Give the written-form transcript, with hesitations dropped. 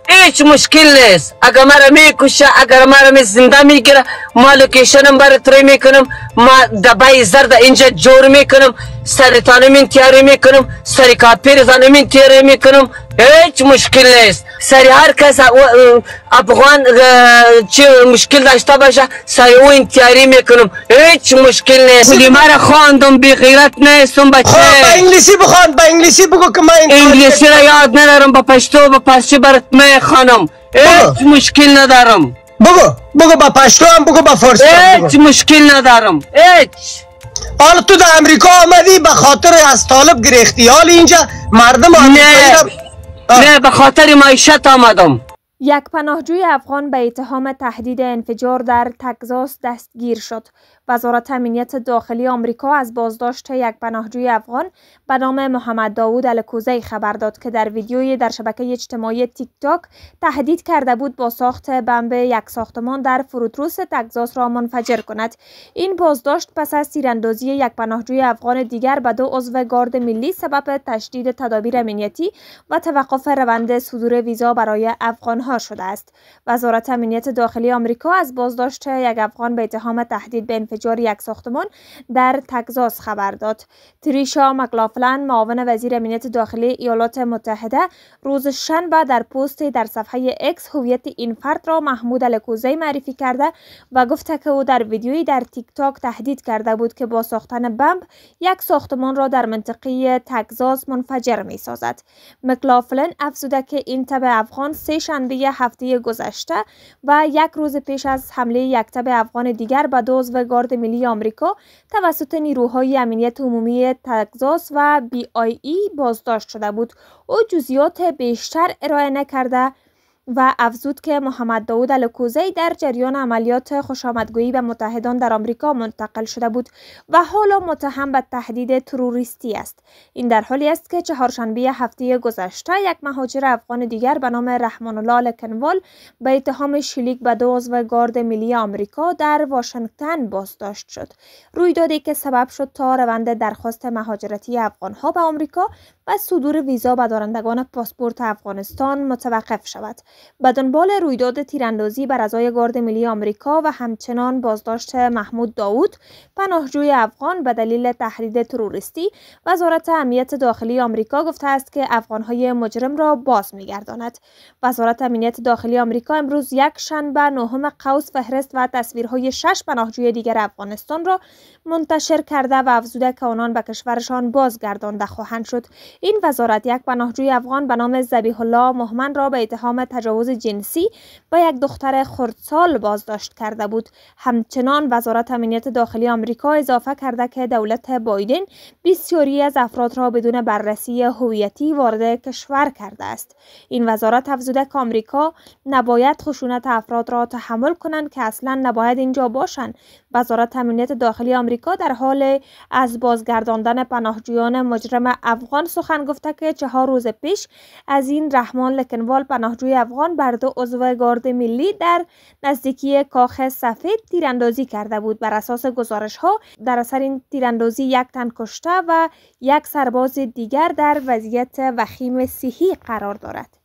هیچ مشکل نیست. اگر مرا میکشه، اگر مرا زنده میگیره، ما لوکیشنم برات تری میکنم، ما دبای زرد اینجا جور میکنم، سرطان من تیاری میکنم، سری کاپیر زن من تیاری میکنم. هیچ مشکل نیست. سری هر کس افغان چی مشکل داشته باشه سری اون تیاری میکنم. هیچ مشکل نیست. کلی مرا خواندم، بی غیرت نیستم بچه. با انگلیسی بخوان، با انگلیسی بگو که من انگلیسی را یاد ندارم، با پشتو با پارسی برات میخوانم. هیچ مشکل ندارم. بگو با پشتو هم بگو، با فارسی هم بگو. هیچ مشکل ندارم. هیچ. حالا تو در امریکا آمدی به خاطر از طالب گرفتی، حال اینجا مردم آمریکایی نه به خاطر معیشت آمدم. یک پناهجوی افغان به اتهام تهدید انفجار در تگزاس دستگیر شد. وزارت امنیت داخلی آمریکا از بازداشت یک پناهجوی افغان به نام محمد داوود الکوزی خبر داد که در ویدیویی در شبکه اجتماعی تیک تاک تهدید کرده بود با ساخت بمب یک ساختمان در فروتروس تگزاس را منفجر کند. این بازداشت پس از تیراندازی یک پناهجوی افغان دیگر به 2 عضو گارد ملی سبب تشدید تدابیر امنیتی و توقف روند صدور ویزا برای افغانها شده است. وزارت امنیت داخلی آمریکا از بازداشت یک افغان به اتهام تهدید به انفجار یک ساختمان در تگزاس خبر داد. تریشا مکلافلن، معاون وزیر امنیت داخلی ایالات متحده، روز شنبه در پستی در صفحه اکس هویت این فرد را محمود الکوزی معرفی کرده و گفته که او در ویدیویی در تیک تاک تهدید کرده بود که با ساختن بمب یک ساختمان را در منطقه تگزاس منفجر می سازد. مکلافلن افزوده که این تب افغان 3 شنبه هفته گذشته و 1 روز پیش از حمله یک تب افغان دیگر به 2 عضو گارد ملی آمریکا توسط نیروهای امنیت عمومی تگزاس و BIE بازداشت شده بود. او جزئیات بیشتر ارائه نکرده و افزود که محمد داوود الکوزی در جریان عملیات خوشامدگویی به متحدان در آمریکا منتقل شده بود و حالا متهم به تهدید تروریستی است. این در حالی است که چهارشنبه هفته گذشته یک مهاجر افغان دیگر به نام رحمان الله لکنوال به اتهام شلیک به 2 عضو گارد ملی آمریکا در واشنگتن بازداشت شد. رویدادی که سبب شد تا روند درخواست مهاجرتی افغانها به آمریکا و صدور ویزا به دارندگان پاسپورت افغانستان متوقف شود. به دنبال رویداد تیراندازی بر اعضای گارد ملی آمریکا و همچنان بازداشت محمود داوود، پناهجوی افغان، به دلیل تهدید تروریستی، وزارت امنیت داخلی آمریکا گفته است که افغانهای مجرم را باز می‌گرداند. وزارت امنیت داخلی آمریکا امروز یک شنبه 9 قوس فهرست و تصویرهای 6 پناهجوی دیگر افغانستان را منتشر کرده و افزوده که آنان به کشورشان بازگردانده خواهند شد. این وزارت یک پناهجوی افغان به نام ذبیح الله مهمن را به اتهام تجاوز جنسی با یک دختر خردسال بازداشت کرده بود. همچنان وزارت امنیت داخلی آمریکا اضافه کرده که دولت بایدن بسیاری از افراد را بدون بررسی هویتی وارد کشور کرده است. این وزارت افزوده که آمریکا نباید خشونت افراد را تحمل کنند که اصلا نباید اینجا باشند. وزارت امنیت داخلی آمریکا در حال از بازگرداندن پناهجویان مجرم افغان سخن گفته که 4 روز پیش از این رحمان لکنوال، پناهجوی افغان، بر 2 عضو گارد ملی در نزدیکی کاخ سفید تیراندازی کرده بود. بر اساس گزارش‌ها در اثر این تیراندازی 1 تن کشته و 1 سرباز دیگر در وضعیت وخیم صحی قرار دارد.